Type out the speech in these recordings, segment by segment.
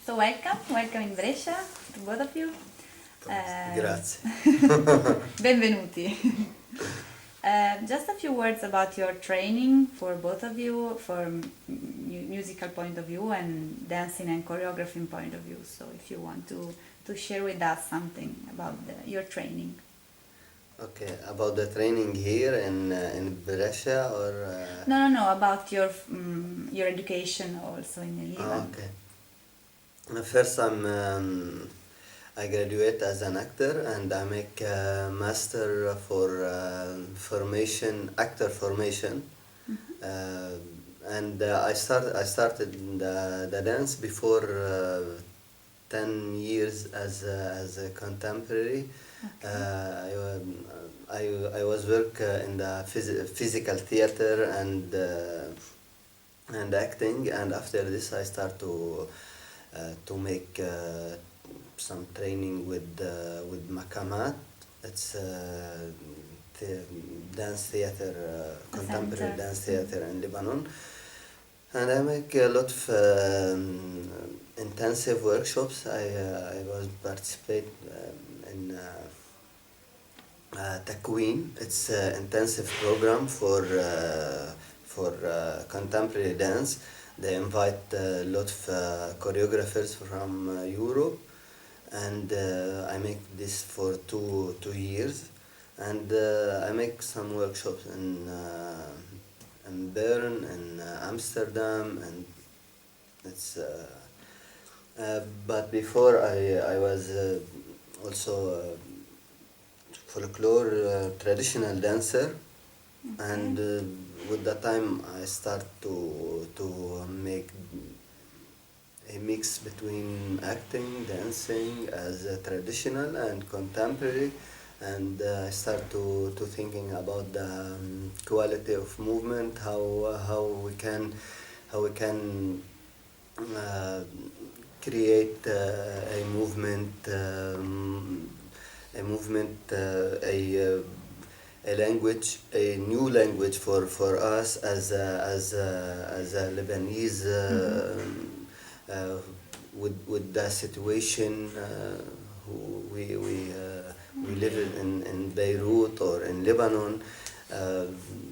So welcome in Brescia to both of you. Grazie. Benvenuti. Just a few words about your training for both of you, from musical point of view and dancing and choreographing point of view. So if you want to share with us something about your training. Okay, about the training here in Brescia or... No, about your education also in Lebanon. Okay. First, I graduate as an actor and I make a master for actor formation. And I started the dance before 10 years as a contemporary. Okay. I was work in the physical theater and acting, and after this I start to make some training with Makamat. It's dance theater, contemporary dance theater in Lebanon, and I make a lot of intensive workshops. I was participate in Takwin. It's an intensive program for contemporary dance. They invite a lot of choreographers from Europe, and I make this for two years, and I make some workshops in Bern and Amsterdam, and it's. But before I was also folklore traditional dancer. Okay. And with that time I start to make a mix between acting, dancing as a traditional and contemporary, and I start to thinking about the quality of movement, how we can create a movement, a language, a new language for us as a Lebanese, with the situation we live in Beirut or in Lebanon.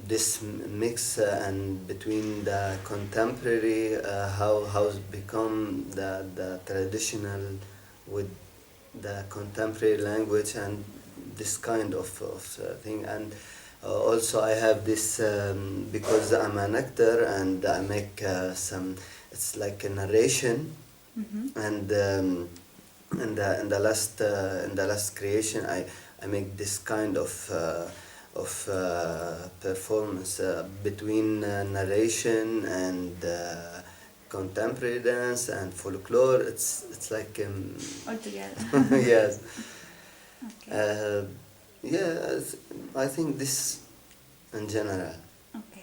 This mix and between the contemporary, how become the traditional with the contemporary language, and this kind of thing. And also I have this because I'm an actor and I make some, it's like a narration. And in the last creation I make this kind of performance between narration and contemporary dance and folklore. It's like all together. Yes. Okay. Yeah, I think this in general. Ok.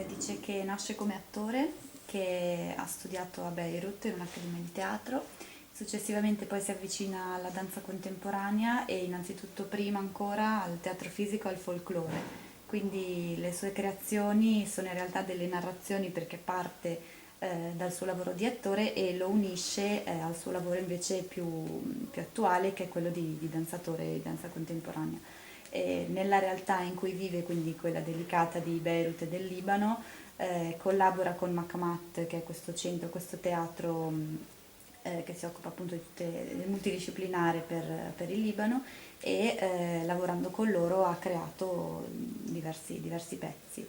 Dice che nasce come attore, che ha studiato a Beirut in un'accademia di teatro, successivamente poi si avvicina alla danza contemporanea e innanzitutto prima ancora al teatro fisico e al folklore. Quindi le sue creazioni sono in realtà delle narrazioni, perché parte dal suo lavoro di attore e lo unisce al suo lavoro invece più attuale, che è quello di danzatore di danza contemporanea. E nella realtà in cui vive, quindi quella delicata di Beirut e del Libano, collabora con Makamat, che è questo centro, questo teatro che si occupa appunto del multidisciplinare per il Libano, e lavorando con loro ha creato diversi pezzi.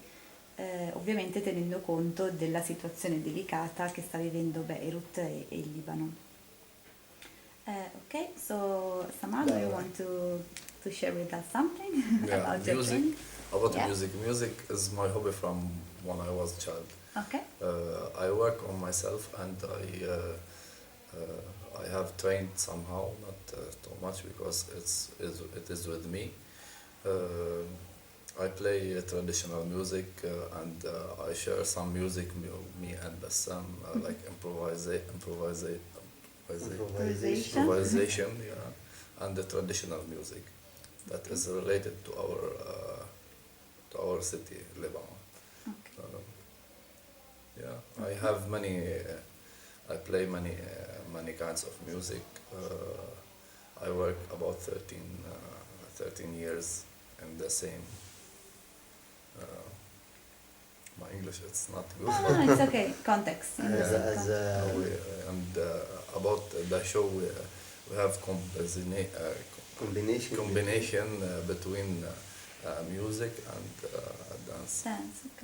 Ovviamente tenendo conto della situazione delicata che sta vivendo Beirut e il Libano. Ok, so Samad, do you want to share with us something about your training? Music is my hobby from when I was a child. Okay. I work on myself, and I have trained somehow, not too much, because it is with me. I play traditional music, and I share some music, me and Bassam, like improvisation, yeah, and the traditional music that is related to our city, Lebanon. Okay. Yeah, I have many. I play many many kinds of music. I work about 13 years in the same. My English it's not good. No, it's okay. Context. In the As, same as context. And about the show, we have combination. combination between music and dance. Dance, ok.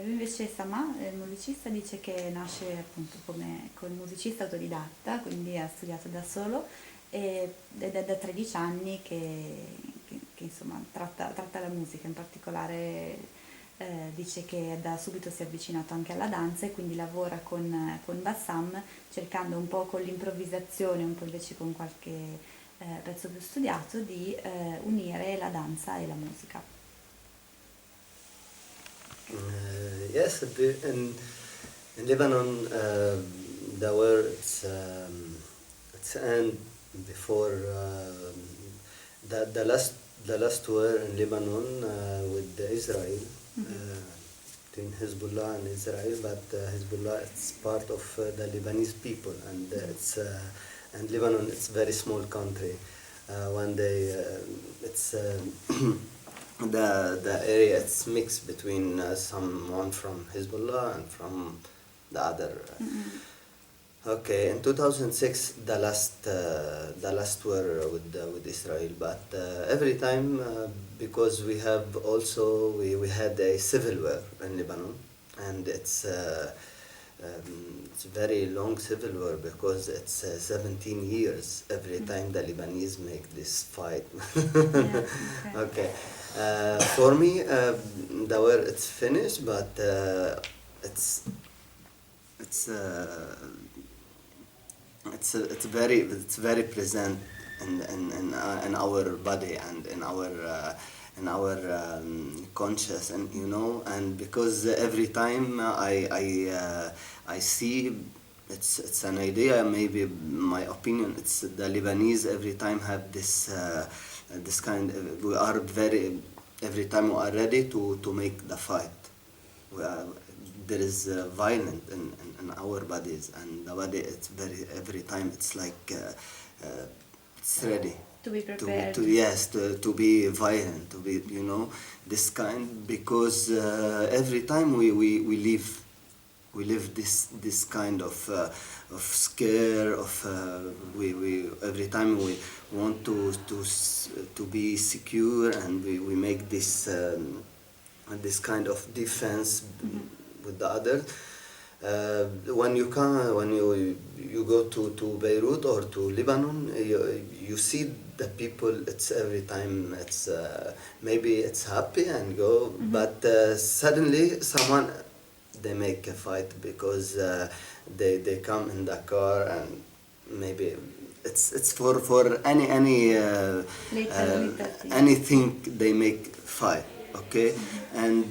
Lui invece Sama, il musicista, dice che nasce appunto come musicista autodidatta, quindi ha studiato da solo ed è da 13 anni che, insomma tratta la musica, in particolare dice che da subito si è avvicinato anche alla danza e quindi lavora con Bassam cercando un po' con l'improvvisazione, un po' invece con qualche pezzo più studiato di unire la danza e la musica. Yes, in Lebanon, the war it's end before the last war in Lebanon with Israel, between Hezbollah and Israel, but Hezbollah it's part of the Lebanese people, and and Lebanon it's very small country. One day it's the area it's mixed between someone from Hezbollah and from the other. Okay, in 2006 the last war with Israel, but every time because we have also we had a civil war in Lebanon, and it's a very long civil war because it's 17 years every time the Lebanese make this fight. Yeah, Okay. For me, the war it's finished, but it's very present in our body and in our conscious, and and because every time I see it's an idea, maybe my opinion, it's the Lebanese every time have this kind we are very every time we are ready to make the fight. There is violence in our bodies, and the body it's very every time it's like it's ready To be prepared. to be violent, to be this kind, because every time we live this kind of scare of we every time we want to be secure, and we make this kind of defense with the others. When you go to Beirut or to Lebanon, you see the people. It's every time it's maybe it's happy and go, but suddenly someone they make a fight because they come in the car, and maybe it's for any anything they make fight. Okay, and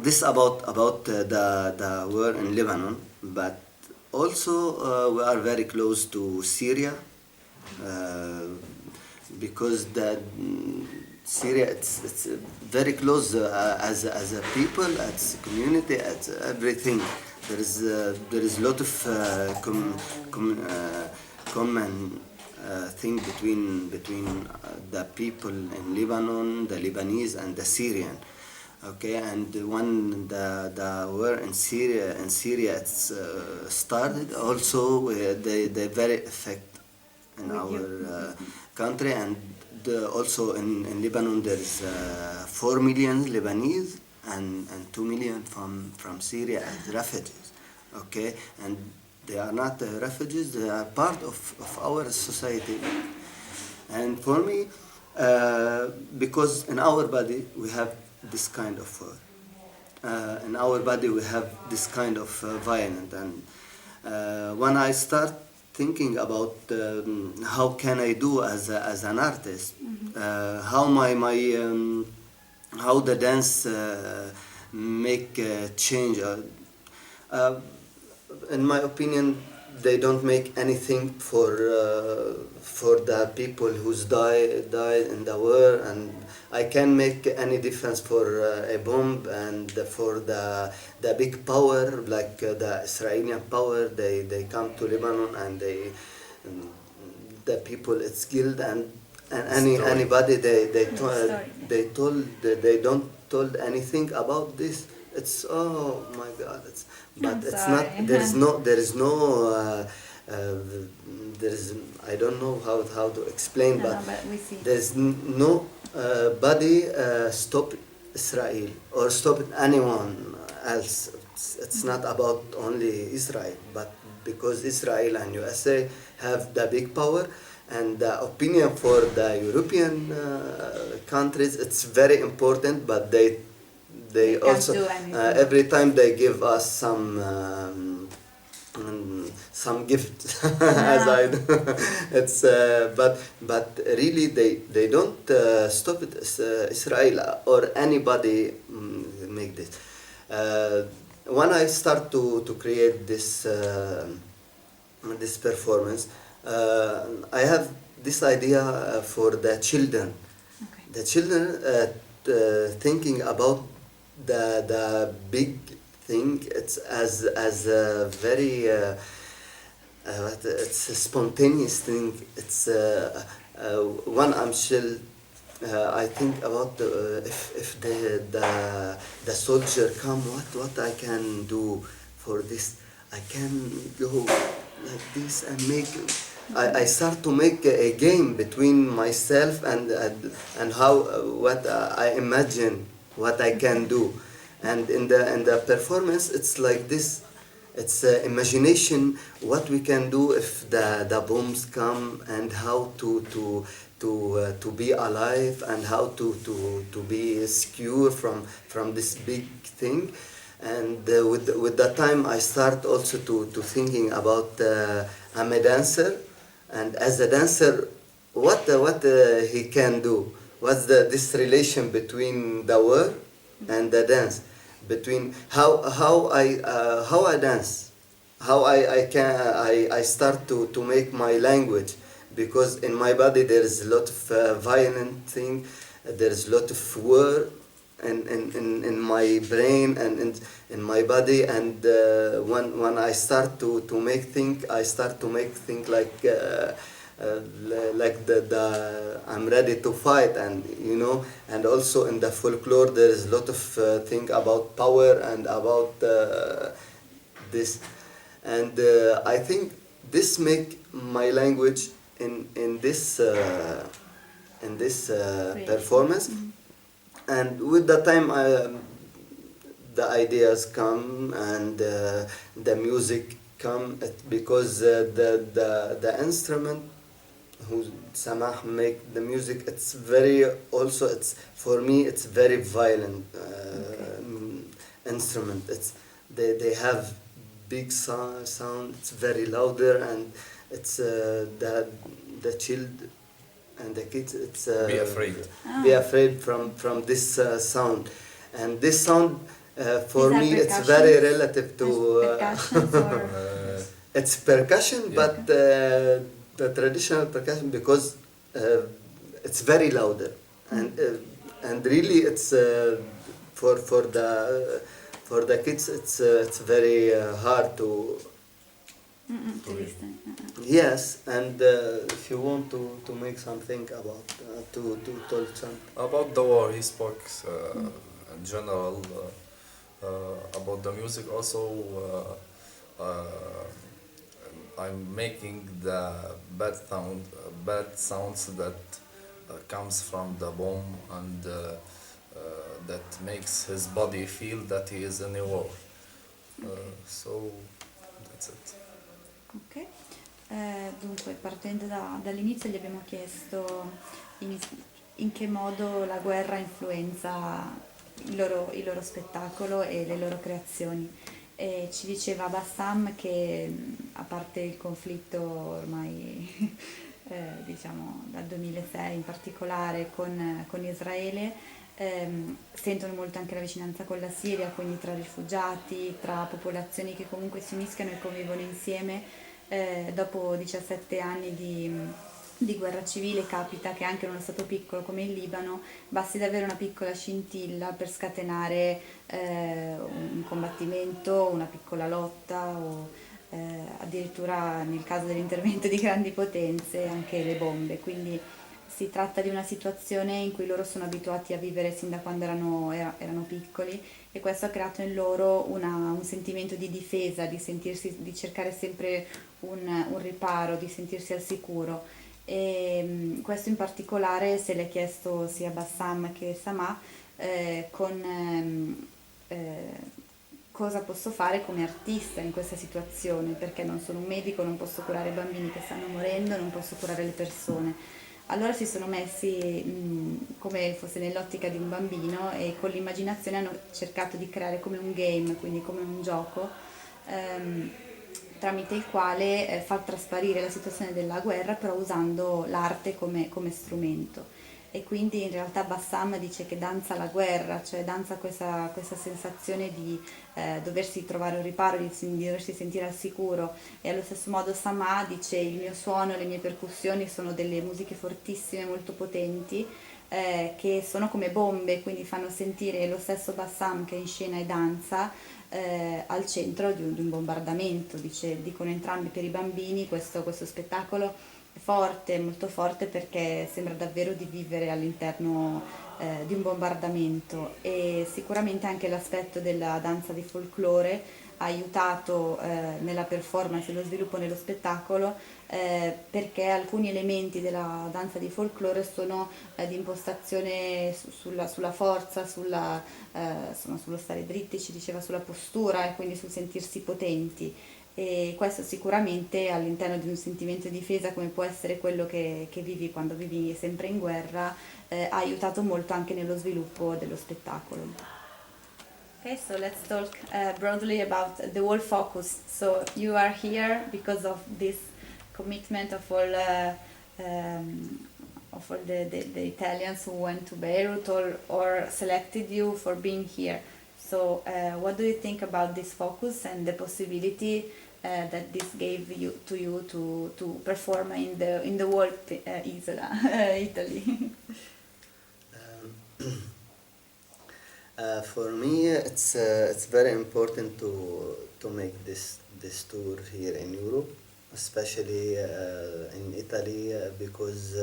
this about the war in Lebanon, but also we are very close to Syria, because the Syria it's very close as a people, as a community, as everything. There is a lot of common thing between the people in Lebanon, the Lebanese and the Syrian. Okay, and when the war in Syria it's started, also they very affect in our country, and also in Lebanon there is 4 million Lebanese and 2 million from Syria as refugees. Okay, and they are not refugees; they are part of our society. And for me, because in our body we have this kind of in our body we have this kind of violence, and when I start thinking about how can I do as an artist, how how the dance make change. In my opinion, they don't make anything for the people who's died in the war, and I can make any difference for a bomb, and for the big power like the Israeli power. They come to Lebanon, and the people it's killed, and anybody they don't told anything about this. It's, oh my God, but it's sorry. not, there is no there is, I don't know how to explain, No, but we see. there's no body stop Israel or stop anyone else. It's not about only Israel, but because Israel and USA have the big power, and the opinion for the European countries, it's very important, but they They can't also do anything. every time they give us some gift as I do. It's but really they don't stop it, Israel or anybody make this. When I start to create this performance, I have this idea for the children. Okay. The children thinking about the big thing. It's as a very it's a spontaneous thing. It's when I'm chill, I think about if the soldier come, what I can do for this. I can go like this and make. I start to make a game between myself and how what I imagine what I can do, and in the performance it's like this. It's imagination what we can do if the bombs come, and how to be alive, and how to be secure from this big thing. And with that time I start also to thinking about I'm a dancer, and as a dancer what he can do, what's this relation between the word and the dance, between how I dance, how I start to make my language, because in my body there is a lot of violent thing, there is a lot of word in my brain and in my body, and when I start to make thing, I start to make thing like the I'm ready to fight, and and also in the folklore there is a lot of thing about power and about this, and I think this make my language in this performance. And with the time the ideas come, and the music come, because the instrument who Samah make the music, it's very also, it's for me it's very violent instrument. It's they have big sound, it's very louder, and it's the child and the kids, it's Be afraid. be afraid from this sound, and this sound for me it's very relative to percussions or it's percussion, Yeah. but the traditional percussion, because it's very louder, and really it's for the kids it's very hard to. to listen. Yes, and if you want to make something about to tell something. About the war, he spoke in general about the music. Also, I'm making the bad sounds that comes from the bomb, and that makes his body feel that he is in a war. So that's it. Ok. Dunque, partendo dall'inizio, gli abbiamo chiesto in che modo la guerra influenza il loro spettacolo e le loro creazioni. E ci diceva Bassam che, a parte il conflitto ormai diciamo dal 2006 in particolare con Israele, sentono molto anche la vicinanza con la Siria, quindi tra rifugiati, tra popolazioni che comunque si mischiano e convivono insieme, dopo 17 anni di guerra civile capita che anche in uno stato piccolo come il Libano basti davvero una piccola scintilla per scatenare un combattimento, una piccola lotta o addirittura nel caso dell'intervento di grandi potenze anche le bombe. Quindi si tratta di una situazione in cui loro sono abituati a vivere sin da quando erano piccoli, e questo ha creato in loro un sentimento di difesa, di cercare sempre un riparo, di sentirsi al sicuro. E questo in particolare se l'è chiesto sia Bassam che Samà, con cosa posso fare come artista in questa situazione, perché non sono un medico, non posso curare i bambini che stanno morendo, non posso curare le persone. Allora si sono messi come fosse nell'ottica di un bambino, e con l'immaginazione hanno cercato di creare come un game, quindi come un gioco, ehm, tramite il quale far trasparire la situazione della guerra, però usando l'arte come strumento. E quindi in realtà Bassam dice che danza la guerra, cioè danza questa sensazione di doversi trovare un riparo, di doversi sentire al sicuro. E allo stesso modo Samà dice: il mio suono, le mie percussioni sono delle musiche fortissime, molto potenti, che sono come bombe, quindi fanno sentire lo stesso Bassam che è in scena e danza al centro di un bombardamento. Dicono entrambi, per i bambini questo spettacolo è forte, molto forte, perché sembra davvero di vivere all'interno di un bombardamento. E sicuramente anche l'aspetto della danza di folklore ha aiutato nella performance e lo sviluppo nello spettacolo, perché alcuni elementi della danza di folklore sono di impostazione sulla forza, insomma, sullo stare dritti, ci diceva, sulla postura, e quindi sul sentirsi potenti. E questo sicuramente all'interno di un sentimento di difesa come può essere quello che vivi quando vivi sempre in guerra, ha aiutato molto anche nello sviluppo dello spettacolo. Okay, so let's talk broadly about the whole focus. So you are here because of this commitment of all the Italians who went to Beirut, or selected you for being here. So what do you think about this focus and the possibility that this gave you to perform in the whole Isola, Italy? For me, it's very important to make this tour here in Europe, especially in Italy, because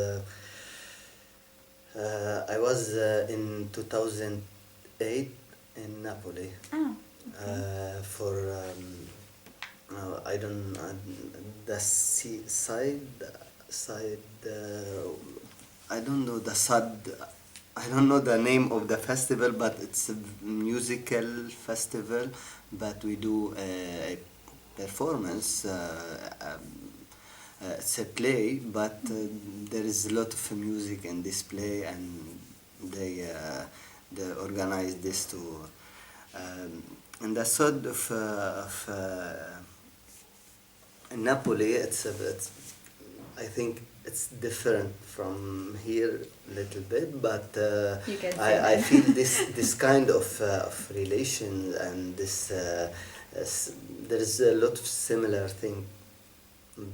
I was in 2008 in Napoli Ah, okay. for I don't the side I don't know the sad. I don't know the name of the festival, but it's a musical festival. But we do a performance. It's a play, but there is a lot of music in this play, and they organize this to. And the sort of in Napoli, it's I think it's different from here a little bit, but You can I say feel this kind of relation, and there is a lot of similar thing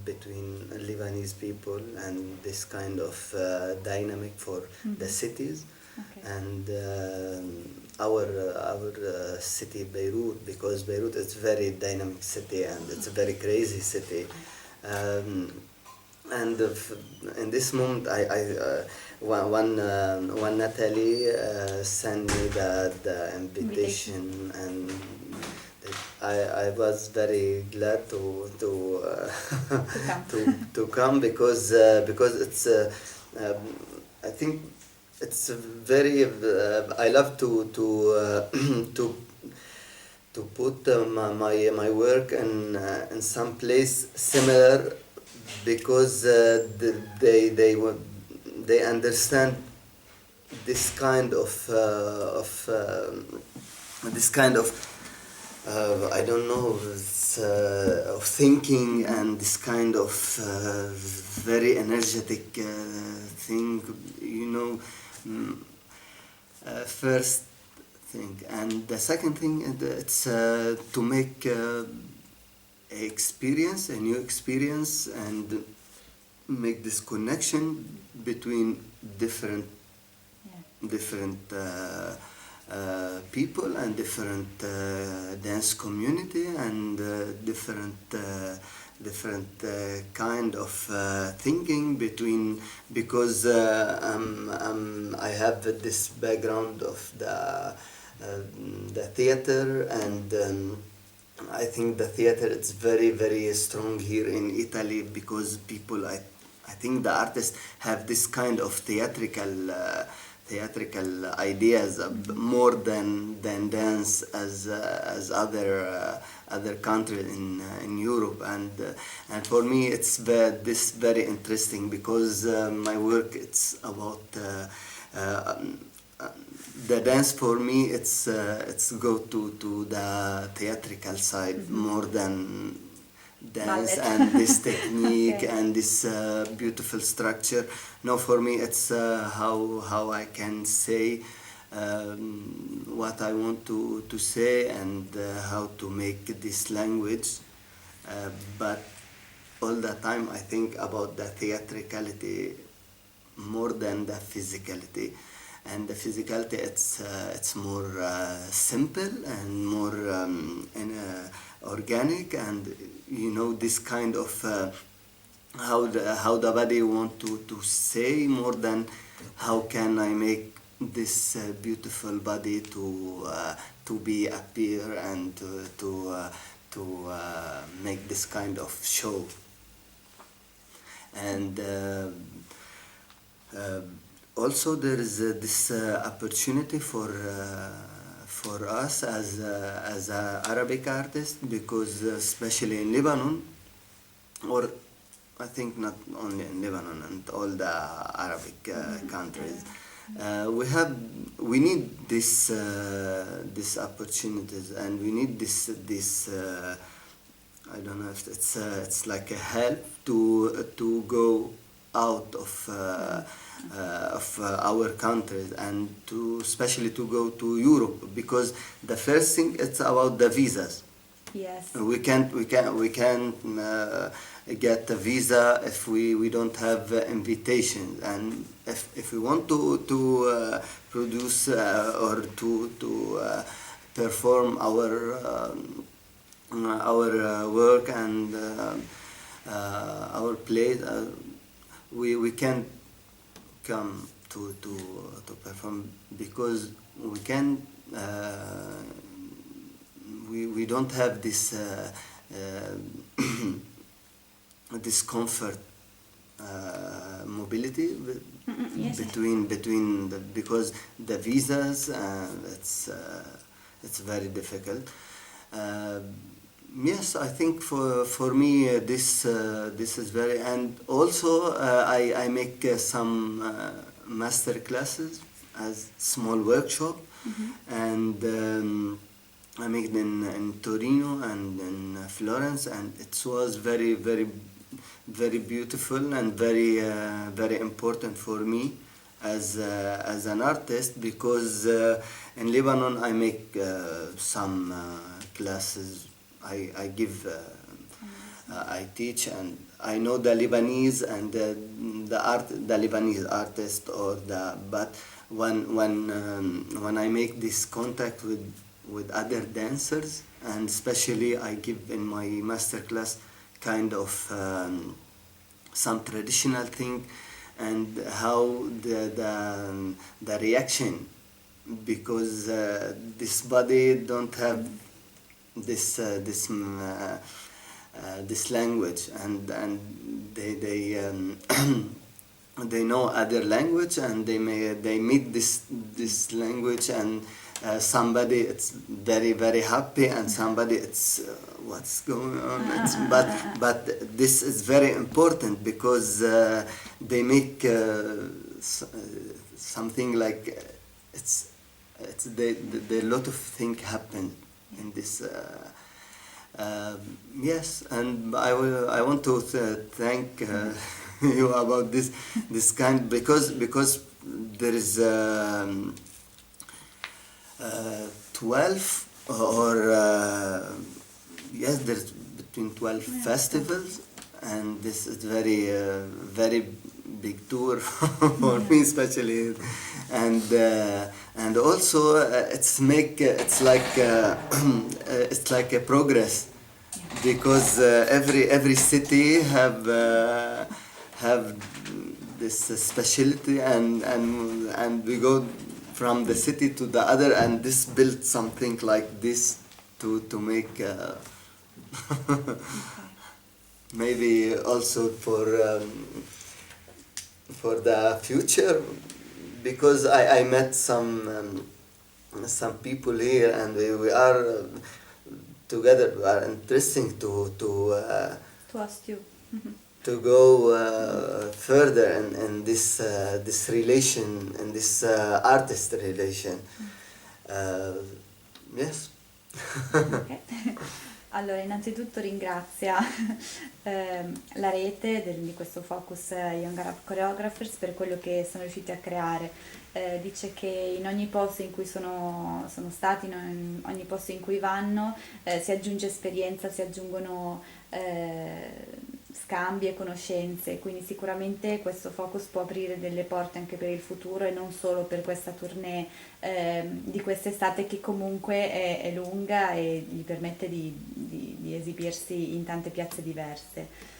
between Lebanese people and this kind of dynamic for the cities. Okay. And our city Beirut, because Beirut is very dynamic city, and it's a very crazy city. And in this moment, one Natalie sent me the invitation, and I was very glad come. to come, because it's I think it's very I love to put my work in some place similar, because they understand this kind of I don't know, of thinking, and this kind of very energetic thing, you know. First thing, and the second thing, it's to make a new experience, and make this connection between different people and different dance community and different kind of thinking between, because I have this background of the theater, and I think the theater is very, very strong here in Italy, because people, I think the artists have this kind of theatrical ideas, more than dance as other countries in Europe, and for me it's this very interesting, because my work, it's about the dance. For me, it's go to the theatrical side, more than dance and this technique Okay. and this beautiful structure. No, for me it's how I can say what I want to say, and how to make this language, but all the time I think about the theatricality more than the physicality. And the physicality, it's more simple and more organic, and this kind of how the body want to say, more than how can I make this beautiful body to be appear, and to make this kind of show. And also there is this opportunity for us as a Arabic artist, because especially in Lebanon, or I think not only in Lebanon and all the Arabic countries, we need this opportunities, and we need this I don't know if it's like a help to go out of our countries, and especially to go to Europe, because the first thing, it's about the visas. Yes. We can't get a visa if we don't have invitations, and if we want to produce or to perform our work and our play, we can't come to perform, because we can we don't have this this comfort mobility Yes. between because the visas, it's very difficult. Yes, I think for me this is very, and also I make some master classes as small workshop, and I made it in Torino and in Florence, and it was very, very, very beautiful and very very important for me as an artist, because in Lebanon I make some classes. I give, I teach, and I know the Lebanese and the Lebanese artist, but when I make this contact with other dancers, and especially I give in my master class kind of some traditional thing, and how the reaction, because this body don't have this language, and they they know other language, and they meet this language, and somebody it's very, very happy, and somebody it's what's going on. But this is very important, because they make something like it's the lot of things happen in this. Yes, and I want to thank you about this kind, because there is 12 or yes, there's between 12 festivals, and this is very big tour for me especially, and also it's like it's like a progress, because every city have this specialty, and we go from the city to the other, and this built something like this to make maybe also for the future, because I met some people here, and we are together. We are interesting to us too. to go further in this relation, in this artist relation. Yes. Okay. Allora, innanzitutto ringrazia la rete di questo FOCUS Young Arab Choreographers per quello che sono riusciti a creare. Dice che in ogni posto in cui sono stati, in ogni posto in cui vanno, si aggiunge esperienza, si aggiungono scambi e conoscenze, quindi sicuramente questo focus può aprire delle porte anche per il futuro, e non solo per questa tournée di quest'estate, che comunque è lunga e gli permette di esibirsi in tante piazze diverse.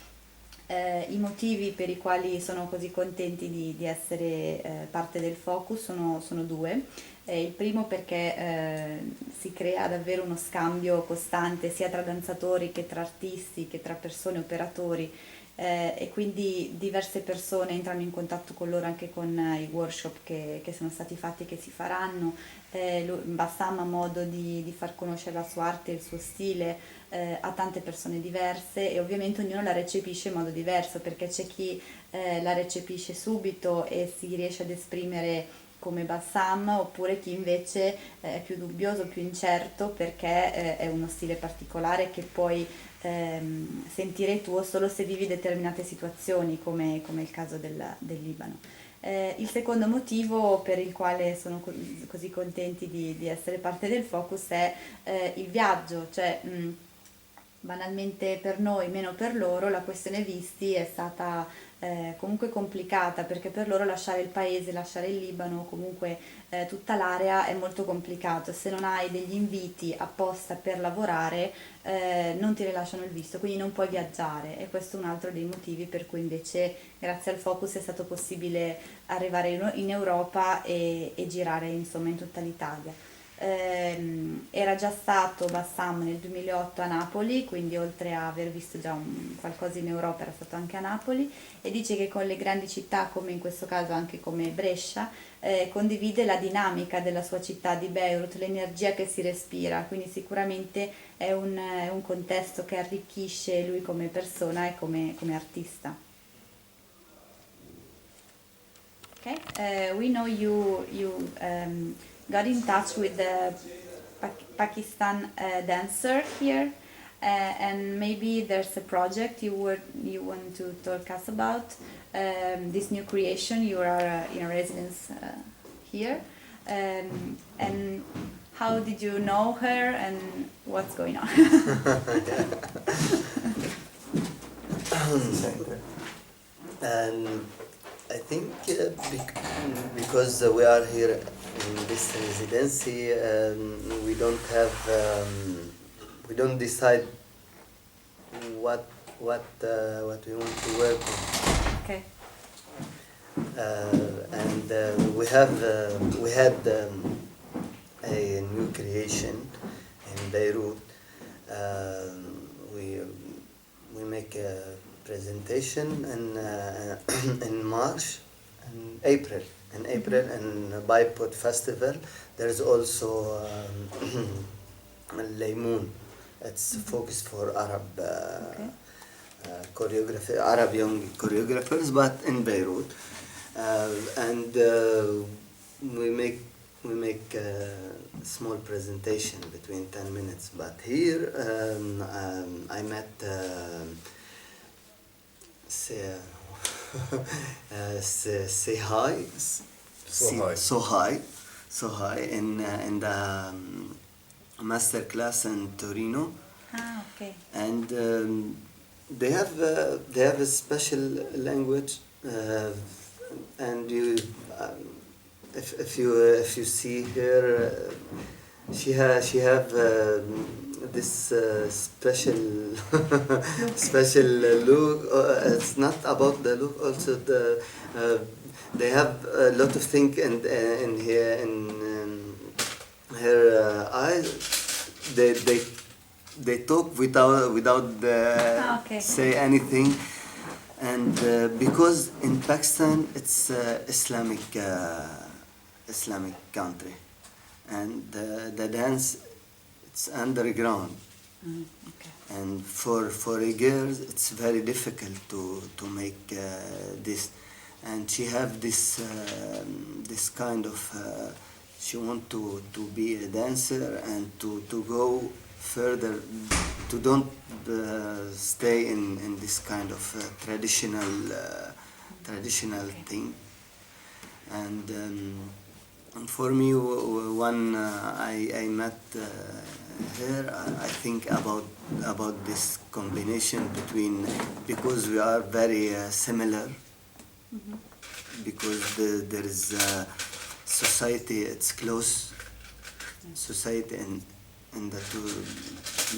I motivi per i quali sono così contenti di essere parte del Focus sono due. Il primo perché si crea davvero uno scambio costante sia tra danzatori che tra artisti che tra persone, operatori, e quindi diverse persone entrano in contatto con loro anche con i workshop che sono stati fatti e che si faranno. Bassam ha modo di far conoscere la sua arte e il suo stile a tante persone diverse, e ovviamente ognuno la recepisce in modo diverso, perché c'è chi la recepisce subito e si riesce ad esprimere come Bassam, oppure chi invece è più dubbioso, più incerto, perché è uno stile particolare che puoi sentire tuo solo se vivi determinate situazioni, come il caso del Libano. Il secondo motivo per il quale sono così contenti di essere parte del Focus è il viaggio, cioè banalmente per noi, meno per loro, la questione visti è stata comunque complicata, perché per loro lasciare il paese, lasciare il Libano, comunque tutta l'area è molto complicato. Se non hai degli inviti apposta per lavorare non ti rilasciano il visto, quindi non puoi viaggiare, e questo è un altro dei motivi per cui invece grazie al Focus è stato possibile arrivare in Europa e girare insomma in tutta l'Italia. Era già stato Bassam nel 2008 a Napoli, quindi oltre a aver visto già qualcosa in Europa era stato anche a Napoli, e dice che con le grandi città, come in questo caso anche come Brescia, condivide la dinamica della sua città di Beirut, l'energia che si respira, quindi sicuramente è un contesto che arricchisce lui come persona e come artista. Okay. We know you got in touch with the Pakistan dancer here, and maybe there's a project you want to talk us about, this new creation. You are in a residence here, and how did you know her and what's going on? And I think because we are here in this residency, we don't decide what we want to work on. Okay. And we had a new creation in Beirut. We make a presentation in March and April. In April, in Bipod Festival, there's also Laymoon. It's focused for Arab choreography, Arab young choreographers, but in Beirut. And we make a small presentation between 10 minutes. But here I met so high in the master class in Torino, Ah, okay. And they have a special language, and if you see here, she have this special special look. It's not about the look. Also, they have a lot of things in here in her eyes. They talk without Okay. say anything, and because in Pakistan it's Islamic country, and the dance it's underground, Okay. and for a girl it's very difficult to make this, and she have this kind of she want to be a dancer and to go further, to don't stay in this kind of traditional thing. And for me, when I met her, I think about this combination between, because we are very similar, because there is society, it's close society, in the two.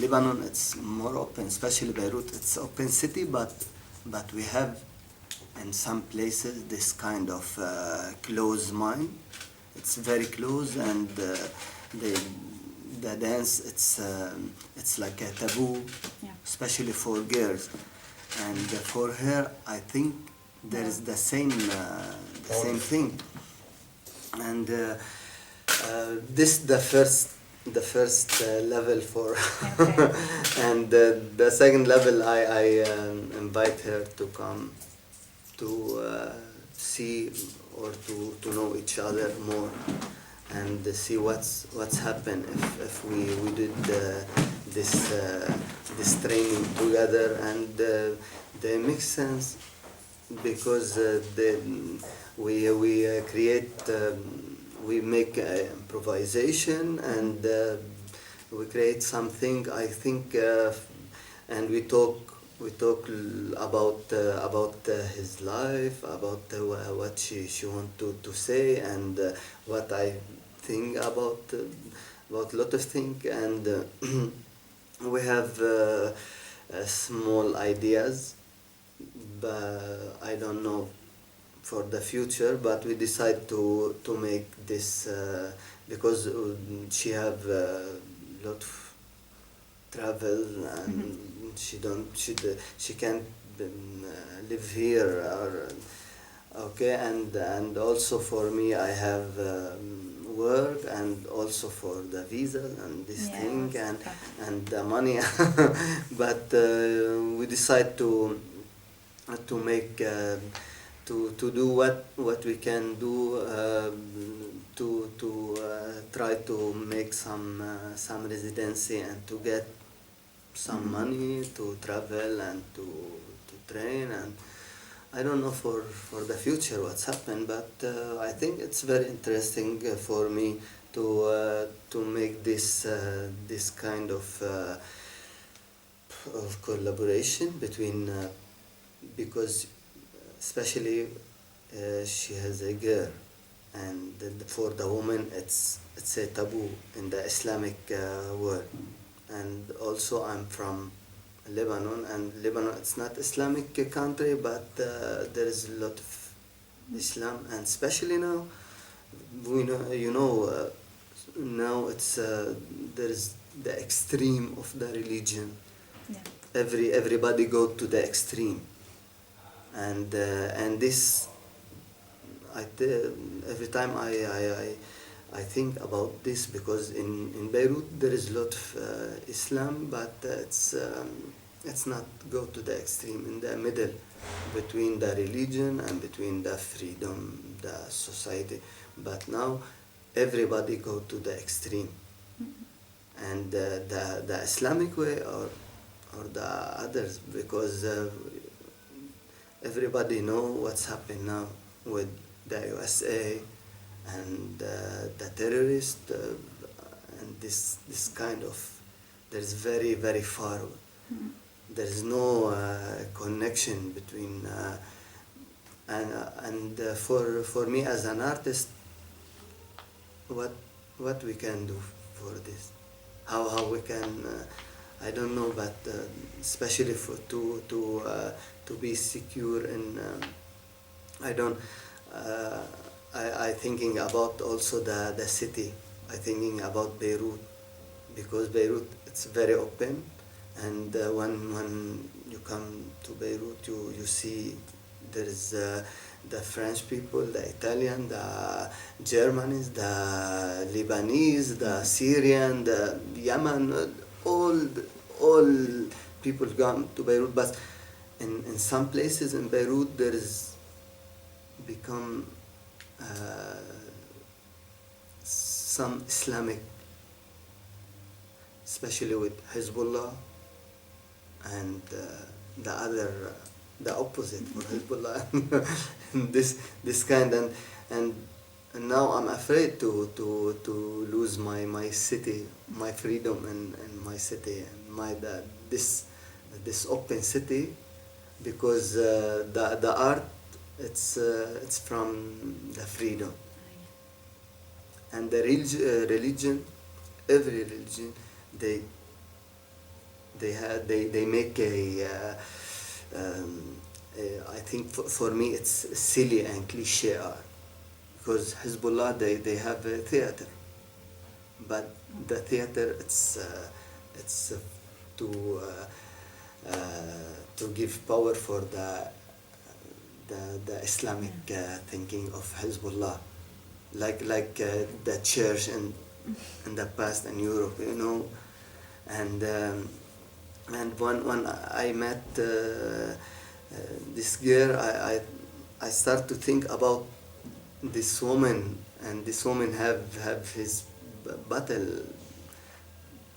Lebanon, it's more open, especially Beirut, it's open city, but we have in some places this kind of closed mind. It's very close, and the dance, it's like a taboo, Yeah. especially for girls. And for her, I think there is the same thing. And this the first level for Okay. and the second level, I invite her to come to see or to know each other more, and see what's happened if we did this training together, and they make sense, because we create we make improvisation, and we create something, I think, and we talk about his life, about what she want to say, and what I think about lot of things, and we have small ideas, but I don't know for the future, but we decide to make this because she have lot of travel, and she can't live here, or okay, and also for me, I have work, and also for the visa and this Yeah, thing, that's and the money, but we decide to make to do what we can do, to try to make some residency, and to get some money to travel, and to train, and I don't know for the future what's happened, but I think it's very interesting for me to make this kind of collaboration between, because especially she has a girl, and for the woman it's a taboo in the Islamic world, and also I'm from Lebanon, and Lebanon, it's not Islamic country, but there is a lot of Islam, and especially now, now it's there is the extreme of the religion. Yeah. Everybody go to the extreme, and this, every time I think about this, because in Beirut there is a lot of Islam, but it's not go to the extreme, in the middle between the religion and between the freedom, the society. But now everybody go to the extreme, and the Islamic way, or the others, because everybody know what's happening now with the USA, and the terrorist, and this kind of there's very, very far. There is no connection between and for me as an artist, what we can do for this, how we can I don't know, but especially for to be secure in I don't I thinking about also the city. I thinking about Beirut, because Beirut it's very open, and when you come to Beirut, you see there is the French people, the Italian, the Germans, the Lebanese, the Syrian, the Yemen, all people come to Beirut. But in some places in Beirut there is become some Islamic, especially with Hezbollah and the opposite for Hezbollah, this kind, and now I'm afraid to lose my city, my freedom in my city, and this open city, because the art it's from the freedom, and the religion, every religion, they make I think for me it's silly and cliche art, because Hezbollah they have a theater, but the theater it's to give power for the Islamic thinking of Hezbollah, like the church in the past in Europe, you know, and when I met this girl, I start to think about this woman, and this woman have his battle,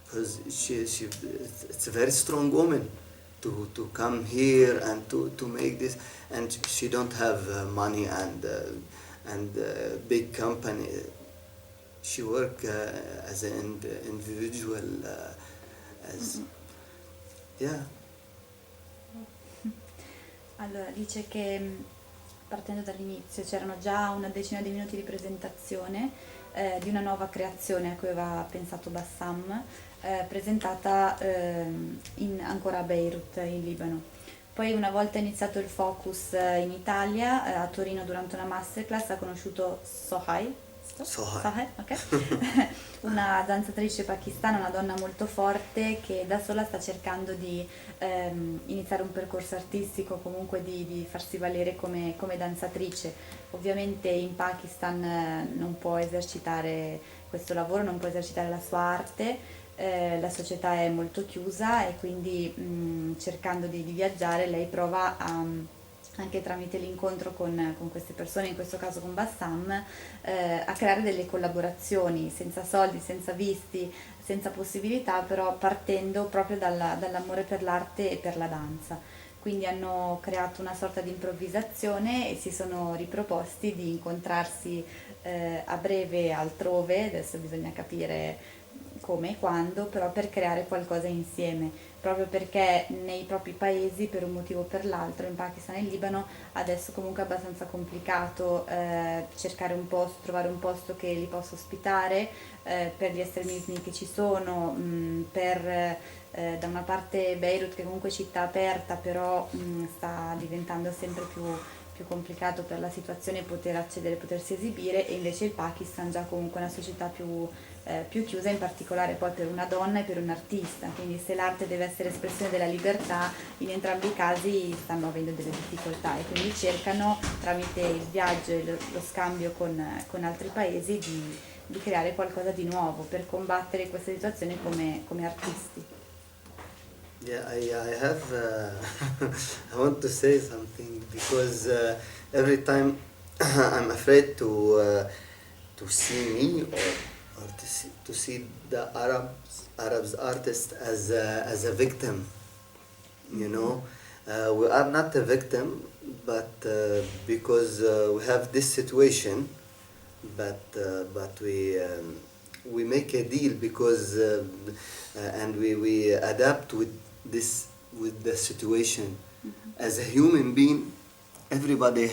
because it's a very strong woman to come here and to make this, and she don't have money and big company. She work as an individual, as yeah. Allora, dice che partendo dall'inizio c'erano già una decina di minuti di presentazione di una nuova creazione a cui aveva pensato Bassam, presentata ancora a Beirut, in Libano. Poi, una volta iniziato il Focus in Italia, a Torino durante una masterclass ha conosciuto Sohai, ok? Una danzatrice pakistana, una donna molto forte che da sola sta cercando di iniziare un percorso artistico, comunque di farsi valere come danzatrice. Ovviamente in Pakistan non può esercitare questo lavoro, non può esercitare la sua arte, la società è molto chiusa, e quindi cercando di viaggiare lei prova anche tramite l'incontro con queste persone, in questo caso con Bassam, a creare delle collaborazioni senza soldi, senza visti, senza possibilità, però partendo proprio dall'amore per l'arte e per la danza. Quindi hanno creato una sorta di improvvisazione e si sono riproposti di incontrarsi a breve altrove, adesso bisogna capire come e quando, però per creare qualcosa insieme, proprio perché nei propri paesi, per un motivo o per l'altro, in Pakistan e in Libano, adesso comunque è abbastanza complicato cercare un posto, trovare un posto che li possa ospitare, per gli estremismi che ci sono, da una parte Beirut, che comunque è città aperta, però sta diventando sempre più complicato per la situazione poter accedere, potersi esibire, e invece il Pakistan già comunque è una società più chiusa, in particolare poi per una donna e per un artista, quindi se l'arte deve essere espressione della libertà, in entrambi i casi stanno avendo delle difficoltà, e quindi cercano tramite il viaggio e lo scambio con altri paesi di creare qualcosa di nuovo per combattere questa situazione come artisti. Yeah, I have. I want to say something, because every time I'm afraid to see me or to see the Arabs artist as a victim. You know, we are not a victim, but because we have this situation, but we we make a deal because and we adapt with the situation. As a human being, everybody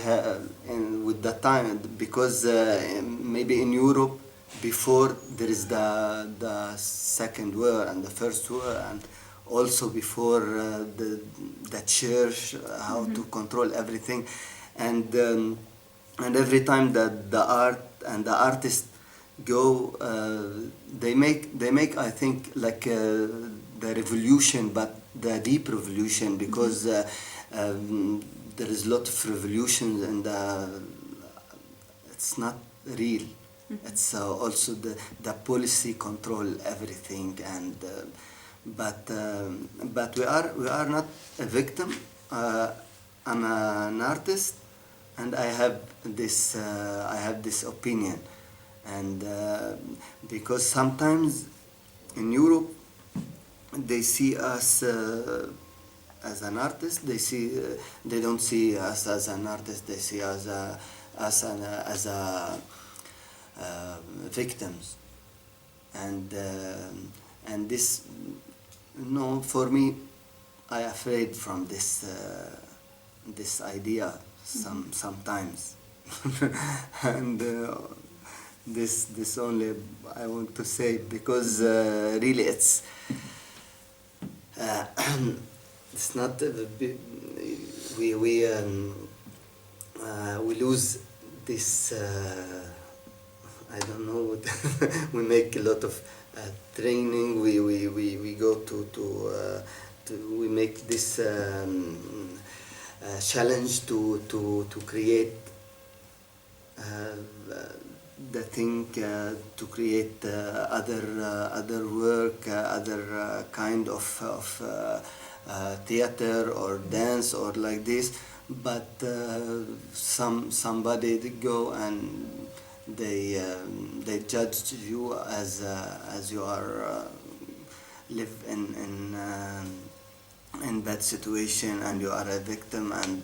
and with the time, because maybe in Europe before there is the second war and the first war, and also before the church, how to control everything, and every time that the art and the artist go, they make I think like the revolution, but the deep revolution, because there is a lot of revolutions, and it's not real. It's also the policy control everything, and but we are not a victim. I'm an artist, and I have this opinion, and because sometimes in Europe they see us as an artist. They don't see us as an artist. They see us as victims, and this, no, for me, I afraid from this idea sometimes, and this only I want to say, because really it's it's not we lose this. I don't know. We make a lot of training. We go to we make this challenge to create the thing, to create other work, other kind of theater or dance or like this, but somebody go and they judge you as you are live in bad situation, and you are a victim, and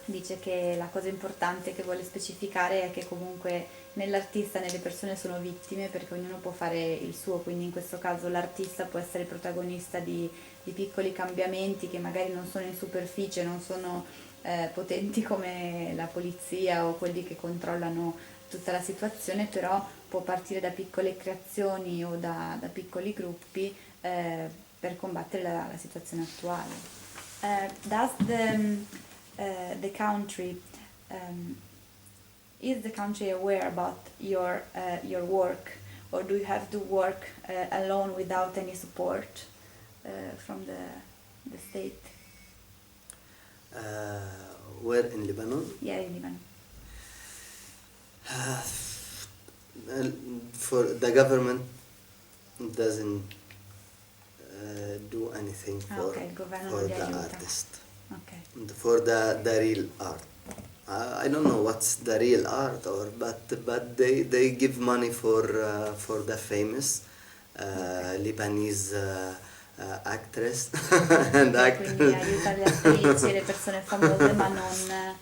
Dice che la cosa importante che vuole specificare è che comunque nell'artista, nelle persone sono vittime, perché ognuno può fare il suo, quindi in questo caso l'artista può essere protagonista di piccoli cambiamenti che magari non sono in superficie, non sono potenti come la polizia o quelli che controllano tutta la situazione, però può partire da piccole creazioni o da piccoli gruppi per combattere la situazione attuale. Does the country is the country aware about your work, or do you have to work alone without any support from the state? Where in Lebanon? Yeah, in Lebanon. For the government doesn't do anything for the artist. Okay. For the real art. I don't know what's the real art, but they give money for the famous Lebanese actress and actors. Quindi aiuta le attrici e le persone famose, ma non.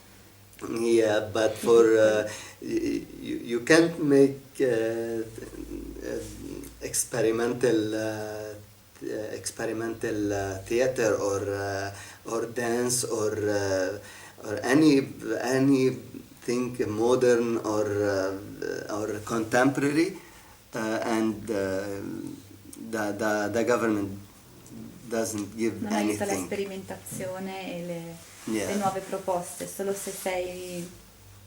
Yeah, but for you can't make experimental theater or dance or anything modern or contemporary, and the government doesn't give non aiuta la anything. sperimentazione e Yeah. le nuove proposte, solo se sei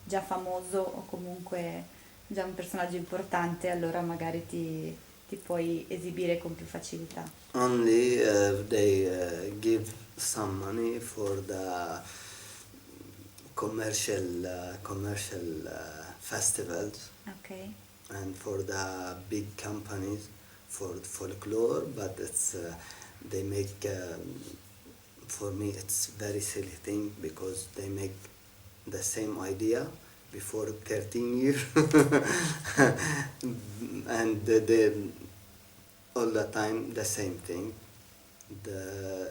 già famoso o comunque già un personaggio importante, allora magari ti puoi esibire con più facilità. Only they give some money for the commercial festivals, Okay. and for the big companies for folklore, but it's they make for me it's very silly thing, because they make the same idea before 13 years and they all the time the same thing.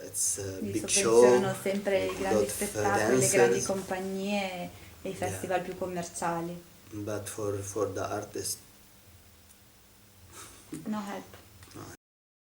It's a big show, Sovvenzionano sempre i grandi lot of spettacoli, le grandi dancers. compagnie e i festival più commerciali. but for the artist, No help.